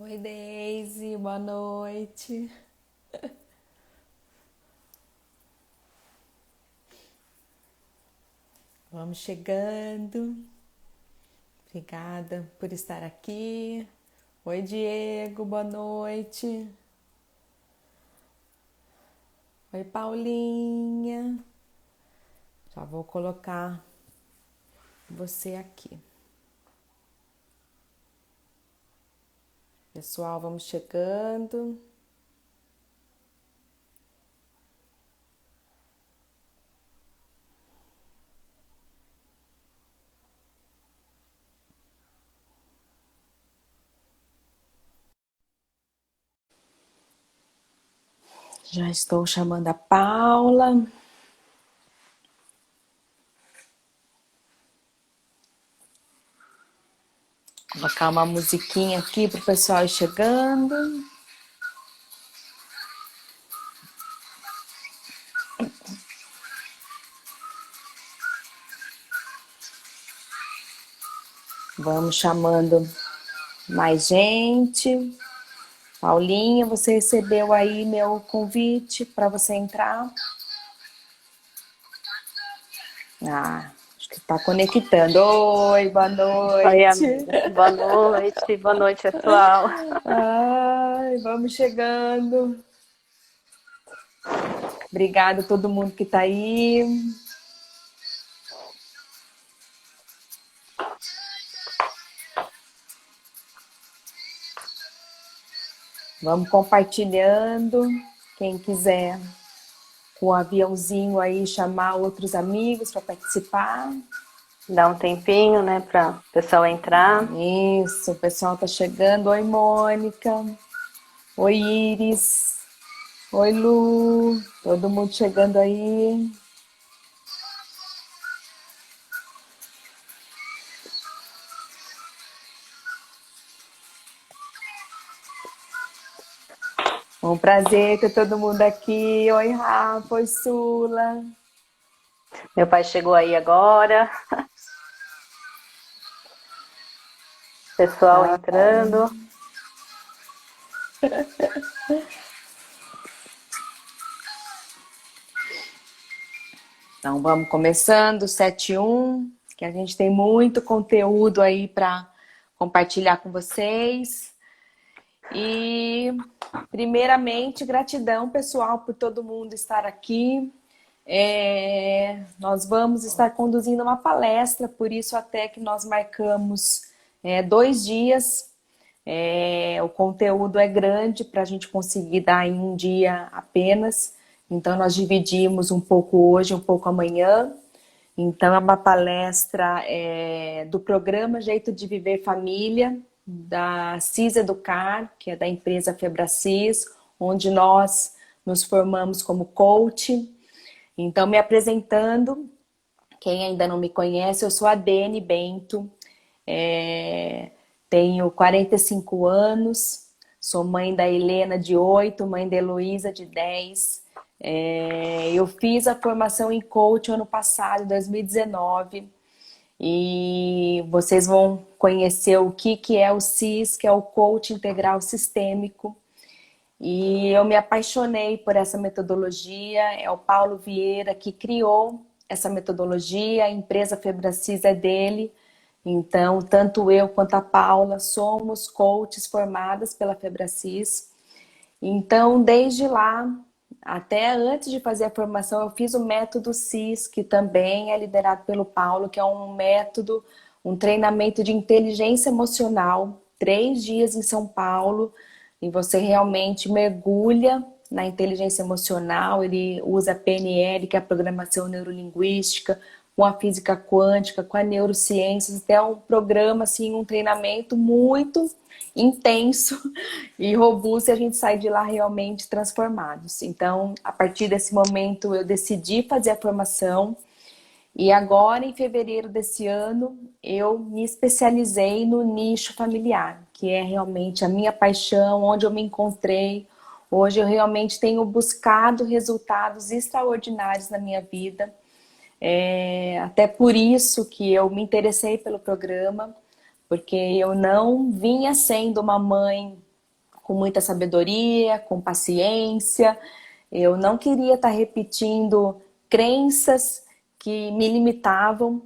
Oi, Daisy, boa noite. Vamos chegando. Obrigada por estar aqui. Oi, Diego, boa noite. Oi, Paulinha. Já vou colocar você aqui. Pessoal, vamos chegando. Já estou chamando a Paula. Vou colocar uma musiquinha aqui para o pessoal ir chegando. Vamos chamando mais gente. Paulinha, você recebeu aí meu convite para você entrar? Ah, acho que está conectando. Oi, boa Oi, noite. amiga. Boa noite, pessoal. Ai, vamos chegando. Obrigada a todo mundo que está aí. Vamos compartilhando. Quem quiser com o aviãozinho aí chamar outros amigos para participar. Dá um tempinho, né, para o pessoal entrar. Isso, o pessoal tá chegando. Oi, Mônica. Oi, Iris. Oi, Lu. Todo mundo chegando aí. Um prazer ter todo mundo aqui. Oi, Rafa. Oi, Sula. Meu pai chegou aí agora. Pessoal entrando. Então, vamos começando, 7-1, que a gente tem muito conteúdo aí para compartilhar com vocês. E, primeiramente, gratidão, pessoal, por todo mundo estar aqui. Nós vamos estar conduzindo uma palestra, por isso até que nós marcamos 2 dias. O conteúdo é grande para a gente conseguir dar em um dia apenas, então nós dividimos um pouco hoje, um pouco amanhã. Então é uma palestra do programa Jeito de Viver Família, da CIS Educar, que é da empresa Febracis, onde nós nos formamos como coach. Então, me apresentando, quem ainda não me conhece, eu sou a Dene Bento, tenho 45 anos, sou mãe da Helena de 8, mãe da Heloísa de 10. Eu fiz a formação em coach ano passado, 2019, e vocês vão conhecer o que é o CIS, que é o Coach Integral Sistêmico. E eu me apaixonei por essa metodologia. É o Paulo Vieira que criou essa metodologia, a empresa Febracis é dele. Então, tanto eu quanto a Paula somos coaches formadas pela Febracis. Então, desde lá, até antes de fazer a formação, eu fiz o método CIS, que também é liderado pelo Paulo, que é um método, um treinamento de inteligência emocional, 3 dias em São Paulo, e você realmente mergulha na inteligência emocional. Ele usa a PNL, que é a programação neurolinguística, com a física quântica, com a neurociência. Até um programa, assim, um treinamento muito intenso e robusto, e a gente sai de lá realmente transformados. Então, a partir desse momento, eu decidi fazer a formação. E agora, em fevereiro desse ano, eu me especializei no nicho familiar, que é realmente a minha paixão, onde eu me encontrei. Hoje eu realmente tenho buscado resultados extraordinários na minha vida. Até por isso que eu me interessei pelo programa, porque eu não vinha sendo uma mãe com muita sabedoria, com paciência. Eu não queria estar repetindo crenças que me limitavam.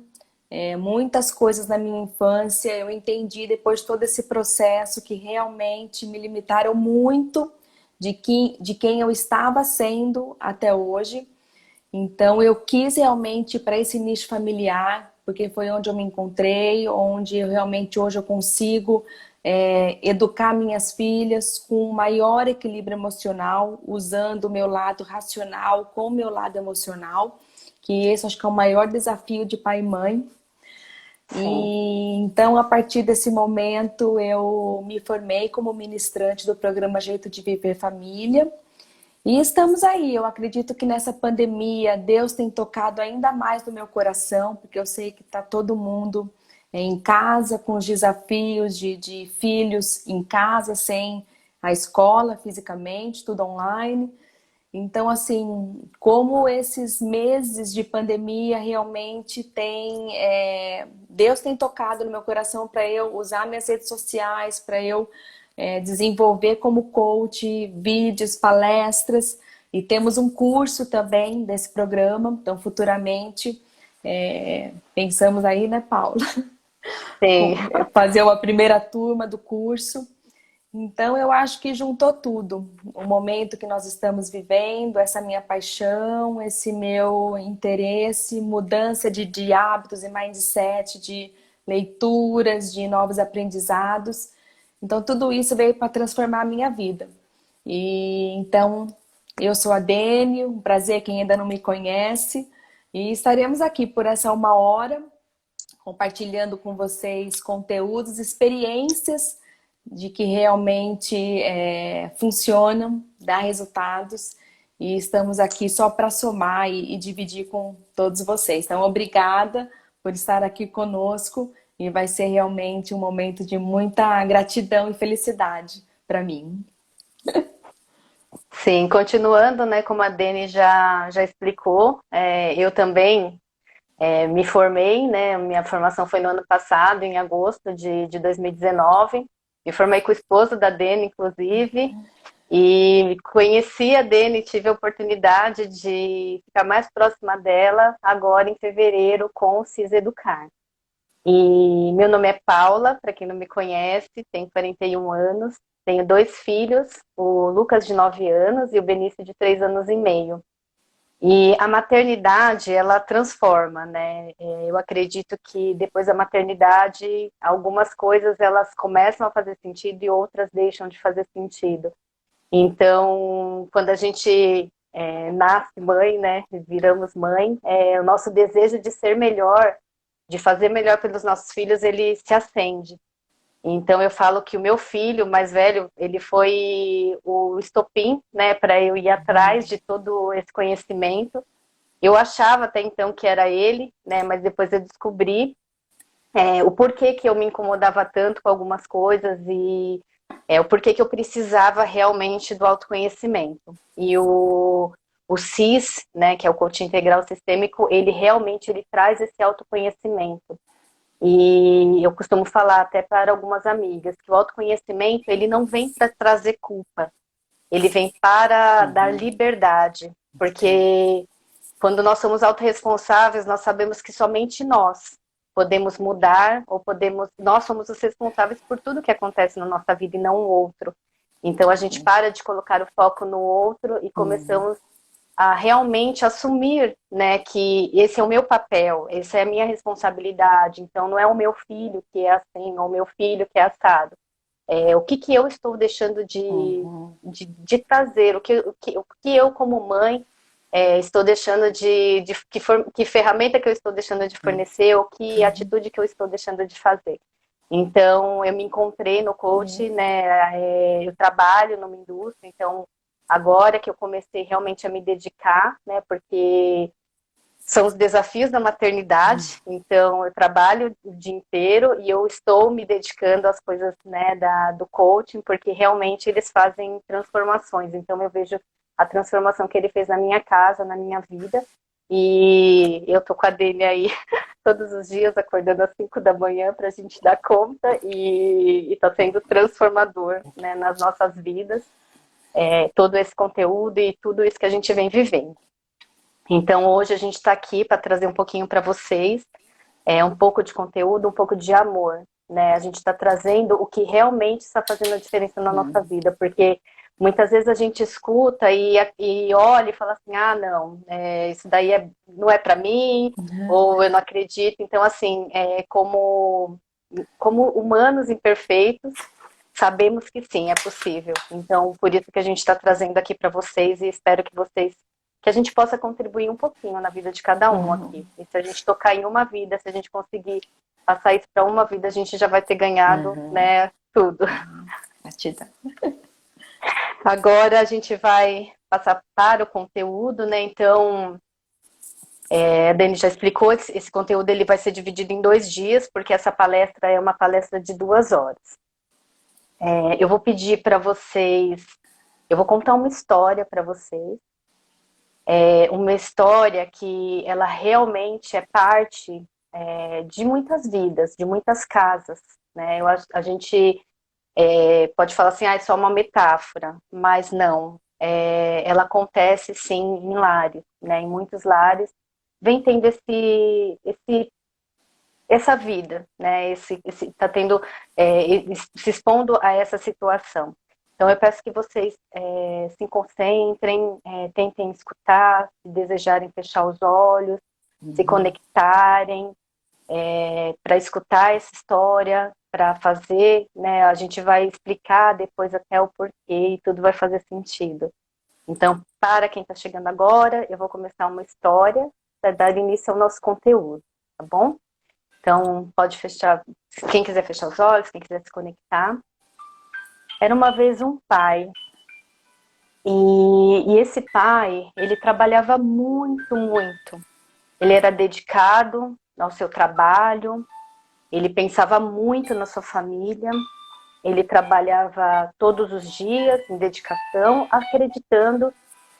Muitas coisas na minha infância eu entendi depois de todo esse processo que realmente me limitaram muito de quem eu estava sendo até hoje. Então eu quis realmente ir para esse nicho familiar, porque foi onde eu me encontrei, onde eu realmente hoje eu consigo educar minhas filhas com um maior equilíbrio emocional, usando o meu lado racional com o meu lado emocional, que esse acho que é o maior desafio de pai e mãe. Sim. E então, a partir desse momento, eu me formei como ministrante do programa Jeito de Viver Família. E estamos aí. Eu acredito que nessa pandemia, Deus tem tocado ainda mais no meu coração, porque eu sei que está todo mundo em casa, com os desafios de filhos em casa, sem a escola fisicamente, tudo online. Então, assim, como esses meses de pandemia realmente Deus tem tocado no meu coração para eu usar minhas redes sociais, para eu desenvolver como coach, vídeos, palestras. E temos um curso também desse programa, então futuramente pensamos aí, né, Paula? Sim. Fazer uma primeira turma do curso. Então, eu acho que juntou tudo. O momento que nós estamos vivendo, essa minha paixão, esse meu interesse, mudança de hábitos e mindset, de leituras, de novos aprendizados. Então, tudo isso veio para transformar a minha vida. E então, eu sou a Deni, um prazer quem ainda não me conhece. E estaremos aqui por essa 1 hora, compartilhando com vocês conteúdos, experiências de que realmente funcionam, dá resultados. E estamos aqui só para somar e dividir com todos vocês. Então, obrigada por estar aqui conosco e vai ser realmente um momento de muita gratidão e felicidade para mim. Sim, continuando, né, como a Dani já explicou, eu também me formei, né, minha formação foi no ano passado, em agosto de 2019, me formei com o esposo da Dani, inclusive, e conheci a Dani, tive a oportunidade de ficar mais próxima dela agora em fevereiro com o CIS Educar. E meu nome é Paula, para quem não me conhece, tenho 41 anos, tenho 2 filhos, o Lucas de 9 anos e o Benício de 3 anos e meio. E a maternidade, ela transforma, né? Eu acredito que depois da maternidade, algumas coisas elas começam a fazer sentido e outras deixam de fazer sentido. Então, quando a gente nasce mãe, né, viramos mãe, o nosso desejo de ser melhor, de fazer melhor pelos nossos filhos, ele se acende. Então, eu falo que o meu filho mais velho, ele foi o estopim, né, para eu ir atrás de todo esse conhecimento. Eu achava até então que era ele, né, mas depois eu descobri o porquê que eu me incomodava tanto com algumas coisas e o porquê que eu precisava realmente do autoconhecimento. E o CIS, né, que é o Coaching Integral Sistêmico, ele realmente ele traz esse autoconhecimento. E eu costumo falar até para algumas amigas que o autoconhecimento ele não vem para trazer culpa, ele vem para dar liberdade, porque quando nós somos autorresponsáveis, nós sabemos que somente nós podemos mudar ou nós somos os responsáveis por tudo que acontece na nossa vida e não o outro. Então a gente para de colocar o foco no outro e começamos a realmente assumir, né, que esse é o meu papel, essa é a minha responsabilidade. Então não é o meu filho que é assim, ou o meu filho que é assado. O que eu estou deixando de trazer, o que eu como mãe estou deixando que ferramenta que eu estou deixando de fornecer, ou que atitude que eu estou deixando de fazer. Então, eu me encontrei no coach, né? Eu trabalho numa indústria, então agora que eu comecei realmente a me dedicar, né? Porque são os desafios da maternidade, então eu trabalho o dia inteiro e eu estou me dedicando às coisas, né, do coaching, porque realmente eles fazem transformações. Então eu vejo a transformação que ele fez na minha casa, na minha vida, E eu tô com a Dani aí todos os dias, acordando às 5 da manhã para a gente dar conta e tá sendo transformador, né, nas nossas vidas, todo esse conteúdo e tudo isso que a gente vem vivendo. Então hoje a gente está aqui para trazer um pouquinho para vocês, um pouco de conteúdo, um pouco de amor, né? A gente está trazendo o que realmente está fazendo a diferença na nossa vida, porque muitas vezes a gente escuta e olha e fala assim, ah, não, isso daí não é para mim, ou eu não acredito. Então, assim, como humanos imperfeitos, sabemos que sim, é possível. Então, por isso que a gente está trazendo aqui para vocês e espero que a gente possa contribuir um pouquinho na vida de cada um aqui. E se a gente tocar em uma vida, se a gente conseguir passar isso para uma vida, a gente já vai ter ganhado, né, tudo. Gratidão. Agora a gente vai passar para o conteúdo, né? Então, a Dani já explicou, esse conteúdo ele vai ser dividido em 2 dias, porque essa palestra é uma palestra de 2 horas. Eu vou pedir para vocês, eu vou contar uma história para vocês, uma história que ela realmente é parte de muitas vidas, de muitas casas, né? A gente pode falar assim, é só uma metáfora, mas não. Ela acontece sim em lares, né? Em muitos lares vem tendo essa vida, né? Tá tendo, se expondo a essa situação. Então eu peço que vocês se concentrem, tentem escutar, se desejarem fechar os olhos, se conectarem para escutar essa história, para fazer, né? A gente vai explicar depois até o porquê e tudo vai fazer sentido. Então, para quem está chegando agora, eu vou começar uma história para dar início ao nosso conteúdo, tá bom? Então, pode fechar, quem quiser fechar os olhos, quem quiser se conectar. Era uma vez um pai, e esse pai, ele trabalhava muito, muito. Ele era dedicado ao seu trabalho, ele pensava muito na sua família, ele trabalhava todos os dias em dedicação, acreditando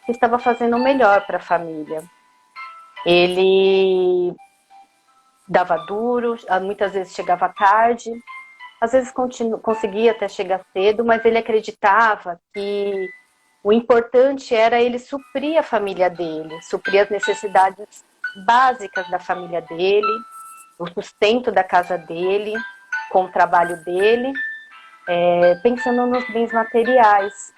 que estava fazendo o melhor para a família. Ele dava duro, muitas vezes chegava tarde, às vezes conseguia até chegar cedo, mas ele acreditava que o importante era ele suprir a família dele, suprir as necessidades básicas da família dele, o sustento da casa dele, com o trabalho dele, pensando nos bens materiais.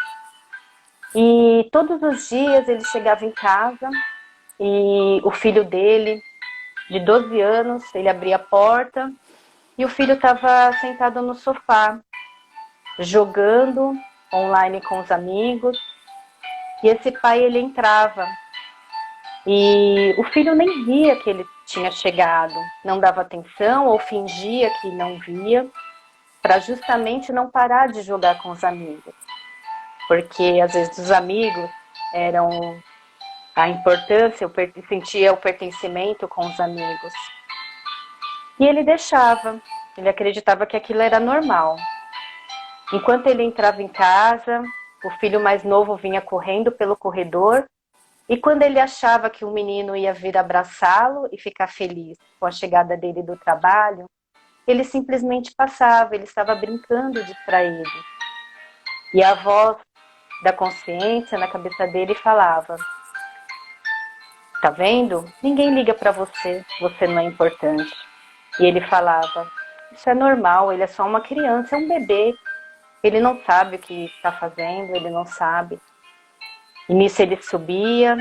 E todos os dias ele chegava em casa e o filho dele, de 12 anos, ele abria a porta e o filho estava sentado no sofá, jogando online com os amigos. E esse pai, ele entrava e o filho nem via que ele tinha chegado, não dava atenção ou fingia que não via, para justamente não parar de jogar com os amigos. Porque às vezes os amigos eram a importância, sentia o pertencimento com os amigos. E ele deixava, ele acreditava que aquilo era normal. Enquanto ele entrava em casa, o filho mais novo vinha correndo pelo corredor, e quando ele achava que o menino ia vir abraçá-lo e ficar feliz com a chegada dele do trabalho, ele simplesmente passava, ele estava brincando distraído. E a voz da consciência na cabeça dele falava: tá vendo? Ninguém liga para você, você não é importante. E ele falava: isso é normal, ele é só uma criança, é um bebê. Ele não sabe o que está fazendo, ele não sabe. E nisso ele subia.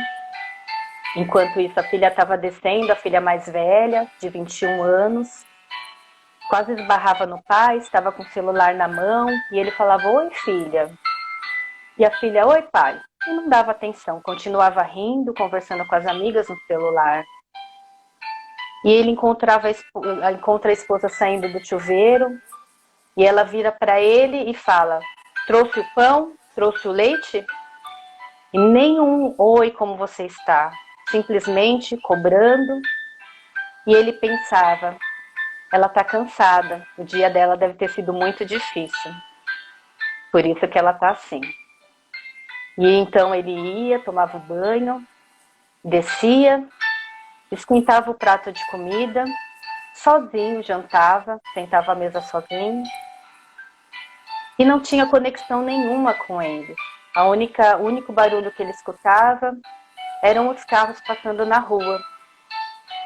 Enquanto isso, a filha estava descendo, a filha mais velha, de 21 anos. Quase esbarrava no pai, estava com o celular na mão. E ele falava: oi, filha. E a filha: oi, pai. E não dava atenção, continuava rindo, conversando com as amigas no celular. E ele encontra a esposa saindo do chuveiro. E ela vira para ele e fala: trouxe o pão? Trouxe o leite? E nenhum oi, como você está? Simplesmente cobrando. E ele pensava: ela está cansada, o dia dela deve ter sido muito difícil. Por isso que ela está assim. E então ele ia, tomava o banho, descia esquentava o prato de comida, sozinho jantava, sentava à mesa sozinho e não tinha conexão nenhuma com ele. O único barulho que ele escutava eram os carros passando na rua.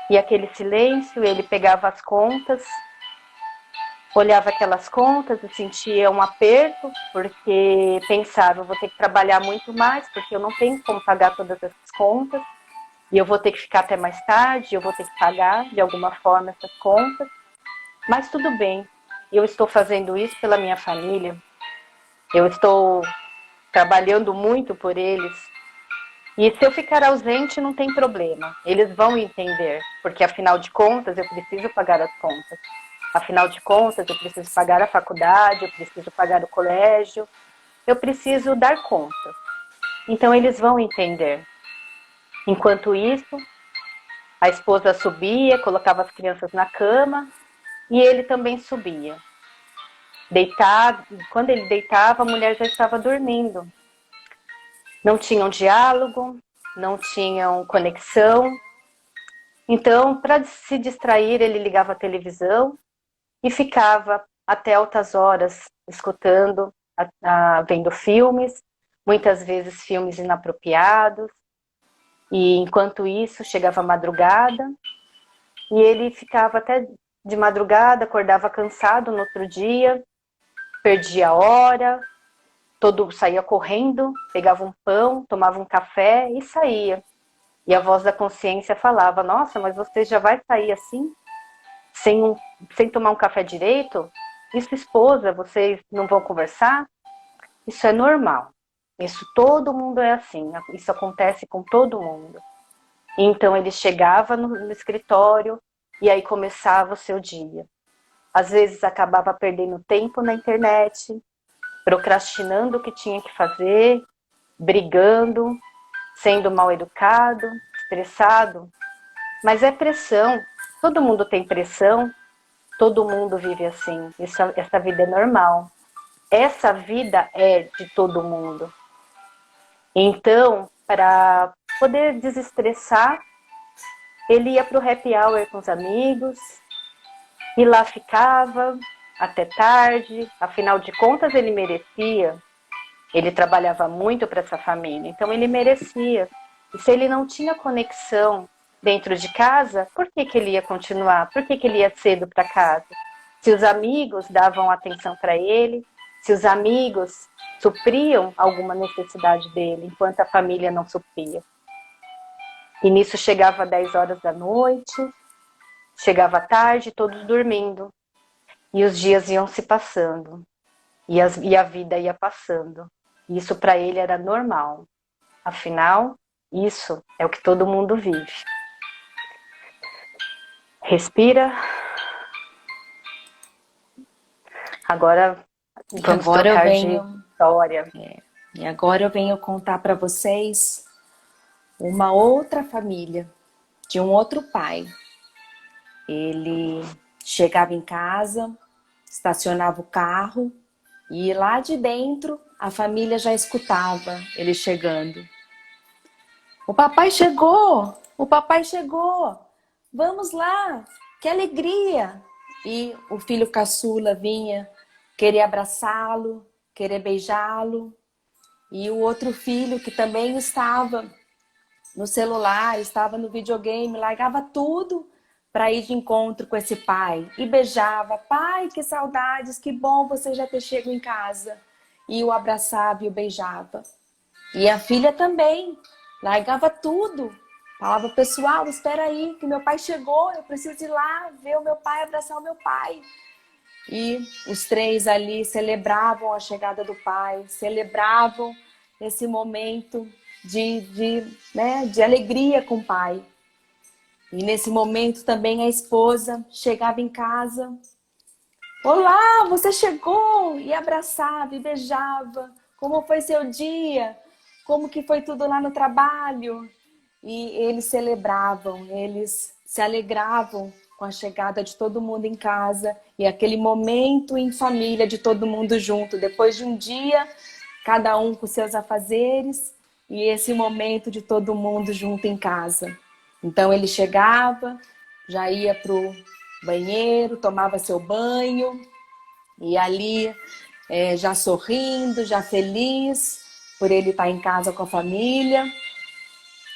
E aquele silêncio, ele pegava as contas, olhava aquelas contas e sentia um aperto, porque pensava, eu vou ter que trabalhar muito mais, porque eu não tenho como pagar todas essas contas, e eu vou ter que ficar até mais tarde, eu vou ter que pagar de alguma forma essas contas. Mas tudo bem, eu estou fazendo isso pela minha família, eu estou trabalhando muito por eles, e se eu ficar ausente não tem problema, eles vão entender, porque afinal de contas eu preciso pagar as contas. Afinal de contas, eu preciso pagar a faculdade, eu preciso pagar o colégio, eu preciso dar conta. Então eles vão entender. Enquanto isso, a esposa subia, colocava as crianças na cama e ele também subia. Deitado, quando ele deitava, a mulher já estava dormindo. Não tinham diálogo, não tinham conexão. Então, para se distrair, ele ligava a televisão e ficava até altas horas escutando, vendo filmes, muitas vezes filmes inapropriados. E enquanto isso, chegava a madrugada e ele ficava até de madrugada, acordava cansado no outro dia, perdia a hora, saía correndo, pegava um pão, tomava um café e saía. E a voz da consciência falava, nossa, mas você já vai sair assim? Sem tomar um café direito? E sua esposa, vocês não vão conversar? Isso é normal. Isso todo mundo é assim. Isso acontece com todo mundo. Então ele chegava no escritório e aí começava o seu dia. Às vezes acabava perdendo tempo na internet, procrastinando o que tinha que fazer, brigando, sendo mal educado, estressado. Mas é pressão. Todo mundo tem pressão. Todo mundo vive assim. Essa vida é normal. Essa vida é de todo mundo. Então, para poder desestressar, ele ia para o happy hour com os amigos, e lá ficava até tarde. Afinal de contas, ele merecia. Ele trabalhava muito para essa família, então ele merecia. E se ele não tinha conexão dentro de casa, por que ele ia continuar? Por que ele ia cedo para casa? Se os amigos davam atenção para ele, se os amigos supriam alguma necessidade dele, enquanto a família não supria. E nisso chegava 10 horas da noite, chegava tarde, todos dormindo. E os dias iam se passando. E a vida ia passando. Isso para ele era normal. Afinal, isso é o que todo mundo vive. Respira. Agora vamos trocar de história. E agora eu venho contar para vocês uma outra família, de um outro pai. Ele chegava em casa, estacionava o carro e lá de dentro a família já escutava ele chegando. O papai chegou! O papai chegou! Vamos lá! Que alegria! E o filho caçula vinha querer abraçá-lo, querer beijá-lo. E o outro filho que também estava no celular, estava no videogame, largava tudo para ir de encontro com esse pai. E beijava. Pai, que saudades, que bom você já ter chegado em casa. E o abraçava e o beijava. E a filha também, largava tudo. Falava, pessoal, espera aí, que meu pai chegou, eu preciso ir lá ver o meu pai, abraçar o meu pai. E os três ali celebravam a chegada do pai, celebravam esse momento de alegria com o pai. E nesse momento também a esposa chegava em casa. Olá, você chegou! E abraçava e beijava. Como foi seu dia? Como que foi tudo lá no trabalho? E eles celebravam, eles se alegravam com a chegada de todo mundo em casa e aquele momento em família de todo mundo junto. Depois de um dia, cada um com seus afazeres e esse momento de todo mundo junto em casa. Então ele chegava, já ia pro banheiro, tomava seu banho, e ali já sorrindo, já feliz por ele estar em casa com a família,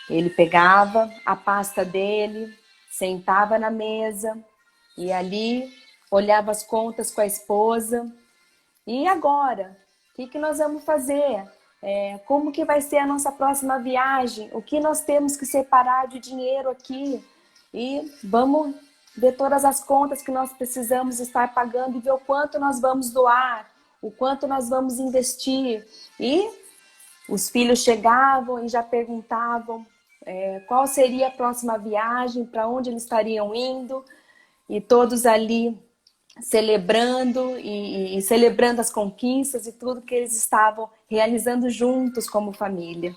ele pegava a pasta dele, sentava na mesa e ali olhava as contas com a esposa. E agora? O que nós vamos fazer? Como que vai ser a nossa próxima viagem? O que nós temos que separar de dinheiro aqui? E vamos ver todas as contas que nós precisamos estar pagando e ver o quanto nós vamos doar, o quanto nós vamos investir. E os filhos chegavam e já perguntavam qual seria a próxima viagem, para onde eles estariam indo, e todos ali celebrando e celebrando as conquistas e tudo que eles estavam realizando juntos como família.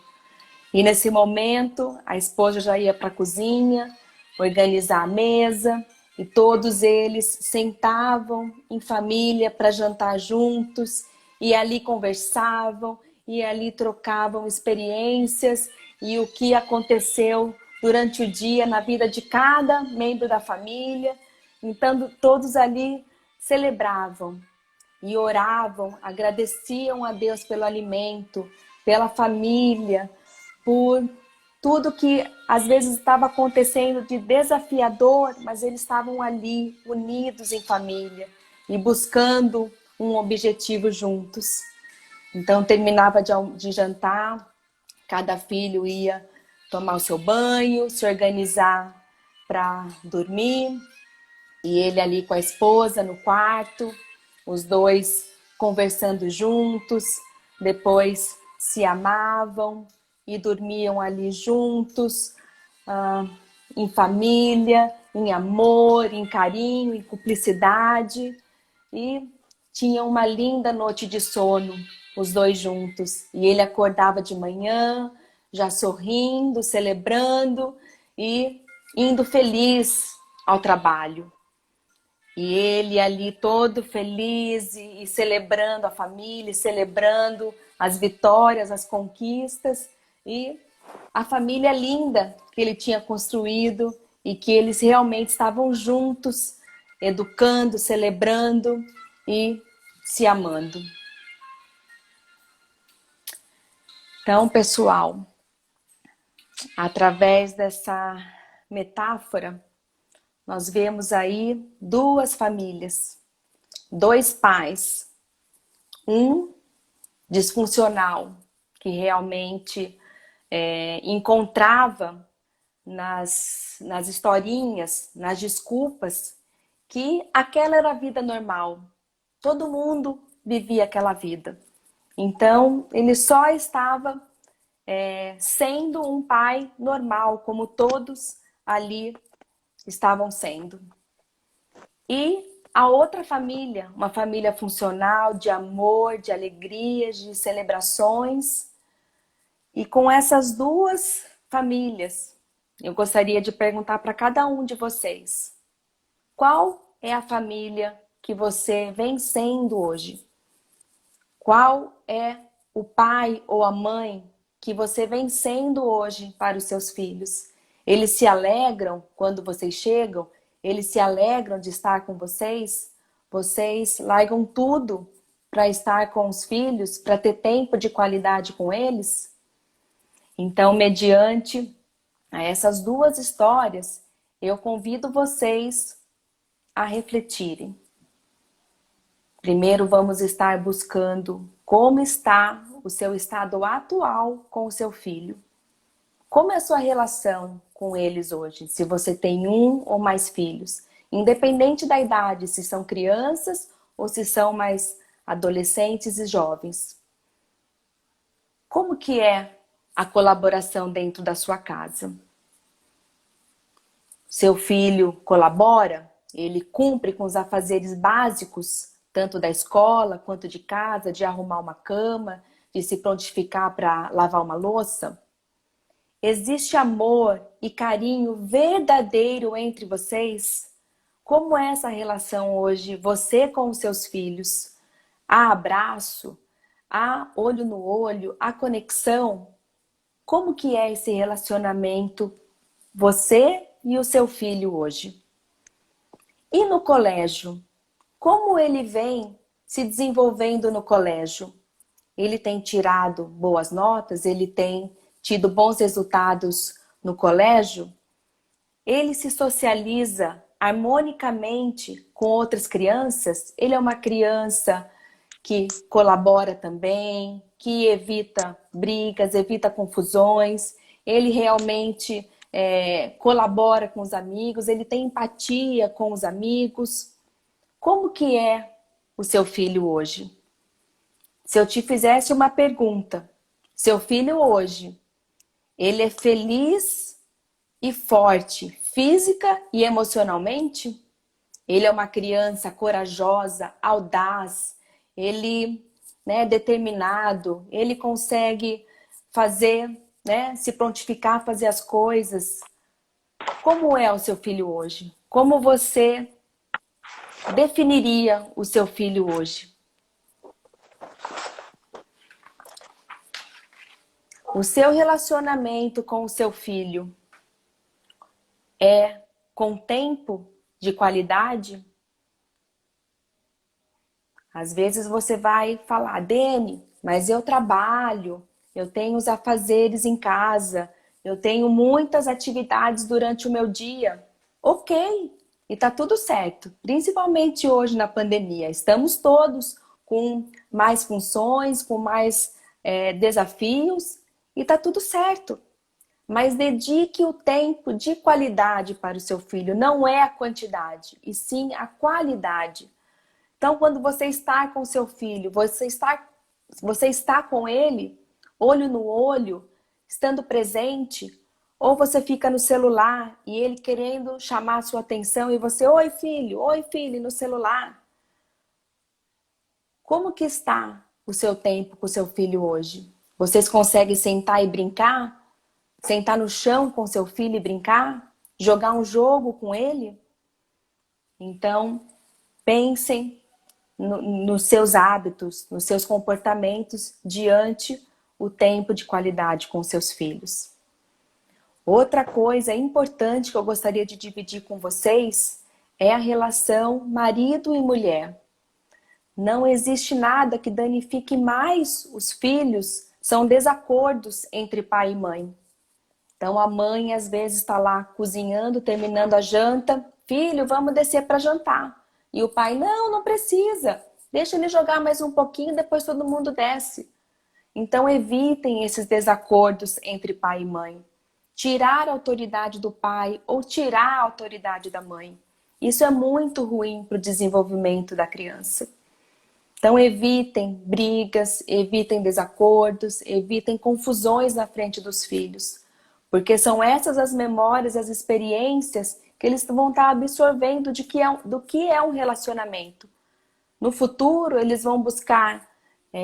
E nesse momento, a esposa já ia para a cozinha, organizar a mesa, e todos eles sentavam em família para jantar juntos, e ali conversavam, e ali trocavam experiências e o que aconteceu durante o dia na vida de cada membro da família. Então, todos ali celebravam e oravam, agradeciam a Deus pelo alimento, pela família, por tudo que às vezes estava acontecendo de desafiador, mas eles estavam ali, unidos em família e buscando um objetivo juntos. Então terminava de jantar, cada filho ia tomar o seu banho, se organizar para dormir, e ele ali com a esposa no quarto, os dois conversando juntos, depois se amavam e dormiam ali juntos, em família, em amor, em carinho, em cumplicidade, e tinham uma linda noite de sono, os dois juntos. E ele acordava de manhã, já sorrindo, celebrando e indo feliz ao trabalho. E ele ali todo feliz e celebrando a família, celebrando as vitórias, as conquistas e a família linda que ele tinha construído e que eles realmente estavam juntos, educando, celebrando e se amando. Então, pessoal, através dessa metáfora, nós vemos aí duas famílias, dois pais, um disfuncional, que realmente encontrava nas historinhas, nas desculpas, que aquela era a vida normal. Todo mundo vivia aquela vida. Então, ele só estava sendo um pai normal, como todos ali estavam sendo. E a outra família, uma família funcional, de amor, de alegrias, de celebrações. E com essas duas famílias, eu gostaria de perguntar para cada um de vocês: qual é a família que você vem sendo hoje? Qual é o pai ou a mãe que você vem sendo hoje para os seus filhos? Eles se alegram quando vocês chegam? Eles se alegram de estar com vocês? Vocês largam tudo para estar com os filhos, para ter tempo de qualidade com eles? Então, mediante essas duas histórias, eu convido vocês a refletirem. Primeiro, vamos estar buscando como está o seu estado atual com o seu filho. Como é a sua relação com eles hoje? Se você tem um ou mais filhos, independente da idade, se são crianças ou se são mais adolescentes e jovens. Como que é a colaboração dentro da sua casa? Seu filho colabora? Ele cumpre com os afazeres básicos, tanto da escola quanto de casa, de arrumar uma cama, de se prontificar para lavar uma louça? Existe amor e carinho verdadeiro entre vocês? Como é essa relação hoje, você com os seus filhos? Há abraço? Há olho no olho? Há conexão? Como que é esse relacionamento você e o seu filho hoje? E no colégio? Como ele vem se desenvolvendo no colégio? Ele tem tirado boas notas? Ele tem tido bons resultados no colégio? Ele se socializa harmonicamente com outras crianças? Ele é uma criança que colabora também, que evita brigas, evita confusões, ele realmente colabora com os amigos, ele tem empatia com os amigos. Como que é o seu filho hoje? Se eu te fizesse uma pergunta, seu filho hoje, ele é feliz e forte, física e emocionalmente? Ele é uma criança corajosa, audaz, ele, né, determinado, ele consegue fazer, né, se prontificar a fazer as coisas. Como é o seu filho hoje? Como você definiria o seu filho hoje? O seu relacionamento com o seu filho é com tempo de qualidade? Às vezes você vai falar, Dene, mas eu trabalho, eu tenho os afazeres em casa, eu tenho muitas atividades durante o meu dia. Ok, e tá tudo certo. Principalmente hoje na pandemia. Estamos todos com mais funções, com mais desafios e tá tudo certo. Mas dedique o tempo de qualidade para o seu filho. Não é a quantidade, e sim a qualidade. Então, quando você está com seu filho, você está com ele, olho no olho, estando presente, ou você fica no celular e ele querendo chamar a sua atenção e você, oi filho, no celular. Como que está o seu tempo com o seu filho hoje? Vocês conseguem sentar e brincar? Sentar no chão com seu filho e brincar? Jogar um jogo com ele? Então, pensem nos seus hábitos, nos seus comportamentos diante o tempo de qualidade com seus filhos. Outra coisa importante que eu gostaria de dividir com vocês é a relação marido e mulher. Não existe nada que danifique mais os filhos, são desacordos entre pai e mãe. Então a mãe às vezes está lá cozinhando, terminando a janta, filho, vamos descer para jantar. E o pai, não precisa, deixa ele jogar mais um pouquinho, depois todo mundo desce. Então evitem esses desacordos entre pai e mãe. Tirar a autoridade do pai ou tirar a autoridade da mãe. Isso é muito ruim para o desenvolvimento da criança. Então evitem brigas, evitem desacordos, evitem confusões na frente dos filhos. Porque são essas as memórias, as experiências que eles vão estar absorvendo do que é um relacionamento. No futuro, eles vão buscar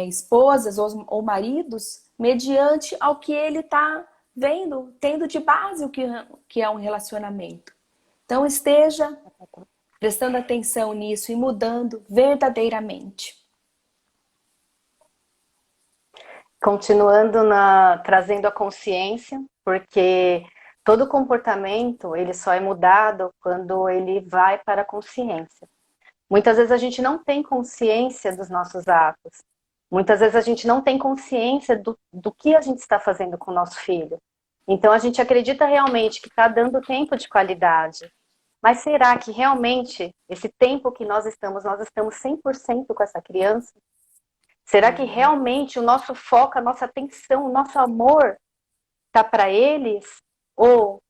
esposas ou maridos mediante ao que ele está vendo, tendo de base o que é um relacionamento. Então esteja prestando atenção nisso e mudando verdadeiramente. Continuando trazendo a consciência, porque todo comportamento ele só é mudado quando ele vai para a consciência. Muitas vezes a gente não tem consciência dos nossos atos. Muitas vezes a gente não tem consciência do que a gente está fazendo com o nosso filho. Então a gente acredita realmente que está dando tempo de qualidade. Mas será que realmente esse tempo que nós estamos 100% com essa criança? Será que realmente o nosso foco, a nossa atenção, o nosso amor está para eles? Ou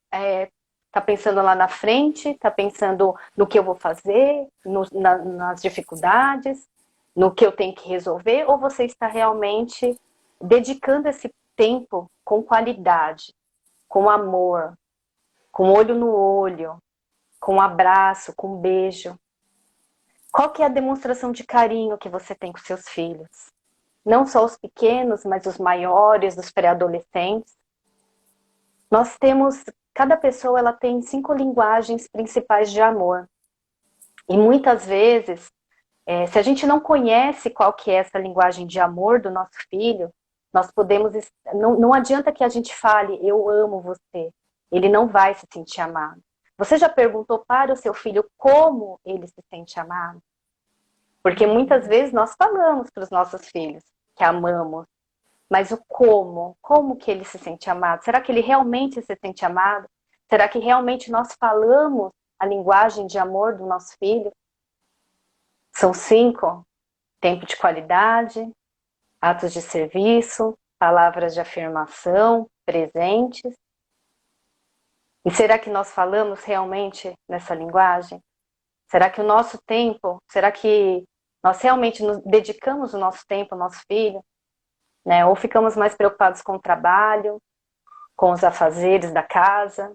está pensando lá na frente, está pensando no que eu vou fazer, nas dificuldades, no que eu tenho que resolver? Ou você está realmente dedicando esse tempo com qualidade, com amor, com olho no olho, com abraço, com beijo? Qual que é a demonstração de carinho que você tem com seus filhos? Não só os pequenos, mas os maiores, os pré-adolescentes. Cada pessoa ela tem 5 linguagens principais de amor. E muitas vezes, se a gente não conhece qual que é essa linguagem de amor do nosso filho, nós podemos... Não adianta que a gente fale, eu amo você. ele não vai se sentir amado. Você já perguntou para o seu filho como ele se sente amado? Porque muitas vezes nós falamos para os nossos filhos que amamos, mas o como que ele se sente amado? Será que ele realmente se sente amado? Será que realmente nós falamos a linguagem de amor do nosso filho? São 5: tempo de qualidade, atos de serviço, palavras de afirmação, presentes. E será que nós falamos realmente nessa linguagem? Será que o nosso tempo, será que nós realmente nos dedicamos o nosso tempo ao nosso filho? Né? Ou ficamos mais preocupados com o trabalho, com os afazeres da casa?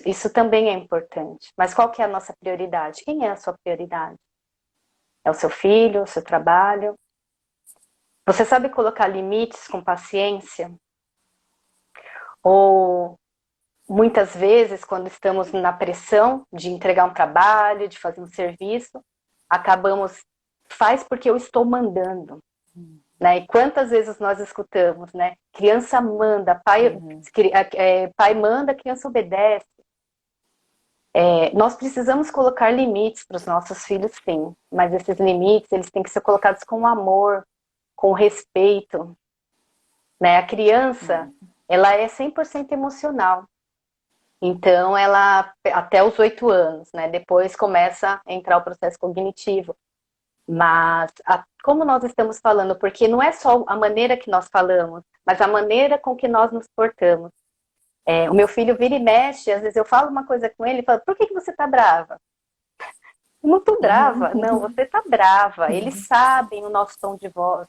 Isso também é importante. Mas qual que é a nossa prioridade? Quem é a sua prioridade? É o seu filho, o seu trabalho? Você sabe colocar limites com paciência? Ou muitas vezes, quando estamos na pressão de entregar um trabalho, de fazer um serviço, acabamos, faz porque eu estou mandando. Né? E quantas vezes nós escutamos, né? Criança manda, pai manda, criança obedece. Nós precisamos colocar limites para os nossos filhos, sim. Mas esses limites, eles têm que ser colocados com amor, com respeito. Né? A criança, ela é 100% emocional. Então, ela, até os 8 anos, né? Depois começa a entrar o processo cognitivo. Mas, como nós estamos falando, porque não é só a maneira que nós falamos, mas a maneira com que nós nos portamos. O meu filho vira e mexe, às vezes eu falo uma coisa com ele e falo, por que você tá brava? Eu não tô brava. Não, você tá brava. Eles sabem o nosso tom de voz.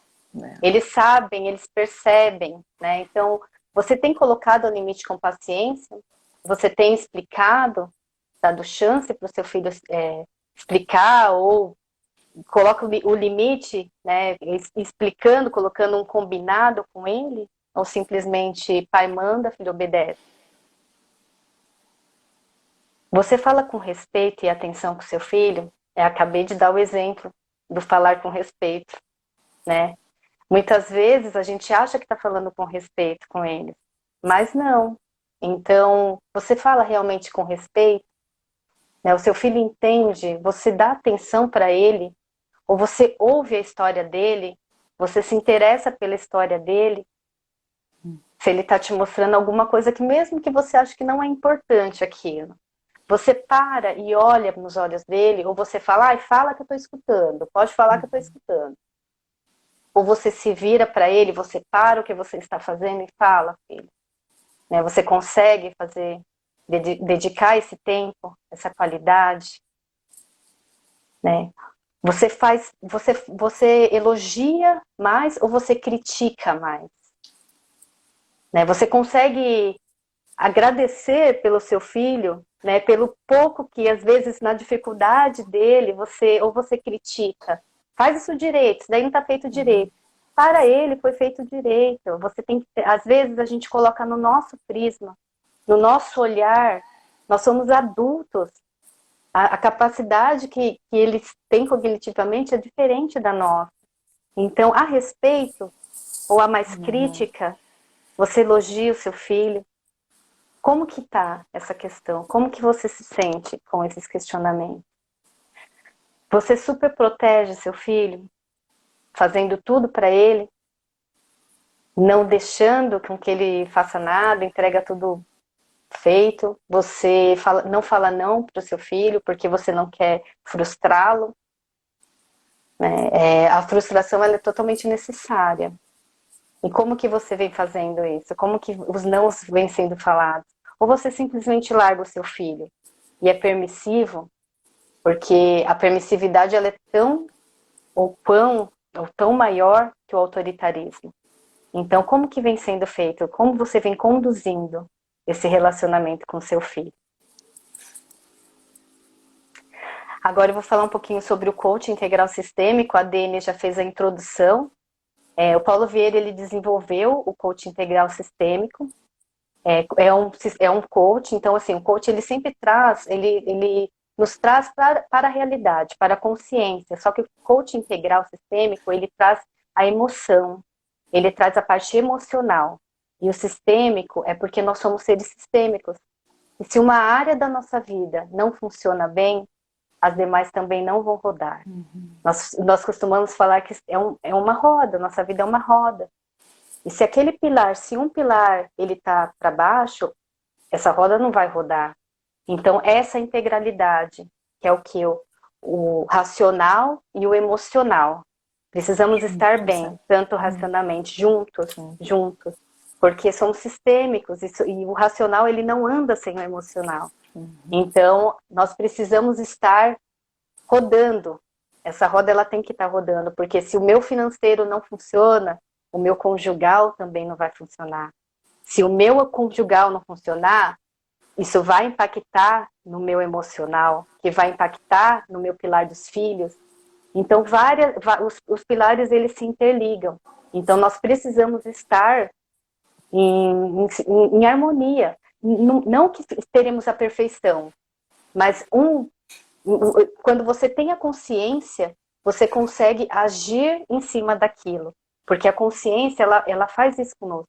Eles sabem, eles percebem, né? Então, você tem colocado o limite com paciência? Você tem explicado, dado chance para o seu filho explicar, ou coloca o limite, né, explicando, colocando um combinado com ele, ou simplesmente pai manda, filho obedece? Você fala com respeito e atenção com seu filho? Acabei de dar o exemplo do falar com respeito, né? Muitas vezes a gente acha que está falando com respeito com eles, mas não. Então, você fala realmente com respeito? Né? O seu filho entende? Você dá atenção para ele? Ou você ouve a história dele? Você se interessa pela história dele? Se ele está te mostrando alguma coisa que mesmo que você ache que não é importante aquilo, você para e olha nos olhos dele, ou você fala, fala que eu estou escutando, pode falar que eu estou escutando. Ou você se vira para ele, você para o que você está fazendo e fala, filho. Né? Você consegue dedicar esse tempo, essa qualidade, né? Você elogia mais ou você critica mais? Né? Você consegue agradecer pelo seu filho, né? Pelo pouco que às vezes na dificuldade dele você critica? Faz isso direito, isso daí não está feito direito. Para ele foi feito direito. Você tem que, às vezes a gente coloca no nosso prisma, no nosso olhar. Nós somos adultos. A capacidade que eles têm cognitivamente é diferente da nossa. Então, a respeito ou a mais crítica, você elogia o seu filho. Como que está essa questão? Como que você se sente com esses questionamentos? Você super protege seu filho? Fazendo tudo para ele, não deixando com que ele faça nada, entrega tudo feito. Você não fala não para o seu filho porque você não quer frustrá-lo. Né? A frustração ela é totalmente necessária. E como que você vem fazendo isso? Como que os nãos vêm sendo falados? Ou você simplesmente larga o seu filho e é permissivo, porque a permissividade ela é tão maior que o autoritarismo. Então, como que vem sendo feito? Como você vem conduzindo esse relacionamento com seu filho? Agora eu vou falar um pouquinho sobre o coaching integral sistêmico. A Dani já fez a introdução. O Paulo Vieira, ele desenvolveu o coaching integral sistêmico. É um coach, então assim, o coach ele sempre traz, ele nos traz para a realidade, para a consciência. Só que o coaching integral sistêmico, ele traz a emoção, ele traz a parte emocional. E o sistêmico é porque nós somos seres sistêmicos. E se uma área da nossa vida não funciona bem, as demais também não vão rodar. Nós costumamos falar que é uma roda, nossa vida é uma roda. E se aquele pilar, se um pilar ele está para baixo, essa roda não vai rodar. Então, essa integralidade, que é o que? O racional e o emocional. Precisamos estar bem, tanto racionalmente, juntos. Porque somos sistêmicos, e o racional ele não anda sem o emocional. Então, nós precisamos estar rodando. Essa roda ela tem que estar rodando, porque se o meu financeiro não funciona, o meu conjugal também não vai funcionar. Se o meu conjugal não funcionar, isso vai impactar no meu emocional, que vai impactar no meu pilar dos filhos. Então, os pilares eles se interligam. Então, nós precisamos estar em harmonia. Não que teremos a perfeição, mas quando você tem a consciência, você consegue agir em cima daquilo. Porque a consciência, ela faz isso conosco.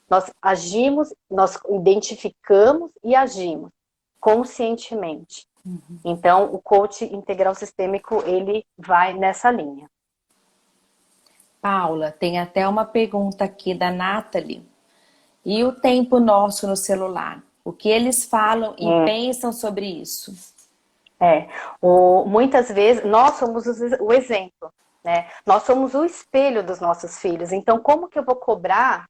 Nós agimos, nós identificamos e agimos conscientemente. Então, o coach integral sistêmico, ele vai nessa linha. Paula, tem até uma pergunta aqui da Nathalie. E o tempo nosso no celular? O que eles falam e pensam sobre isso? Muitas vezes, nós somos o exemplo, né? Nós somos o espelho dos nossos filhos. Então, como que eu vou cobrar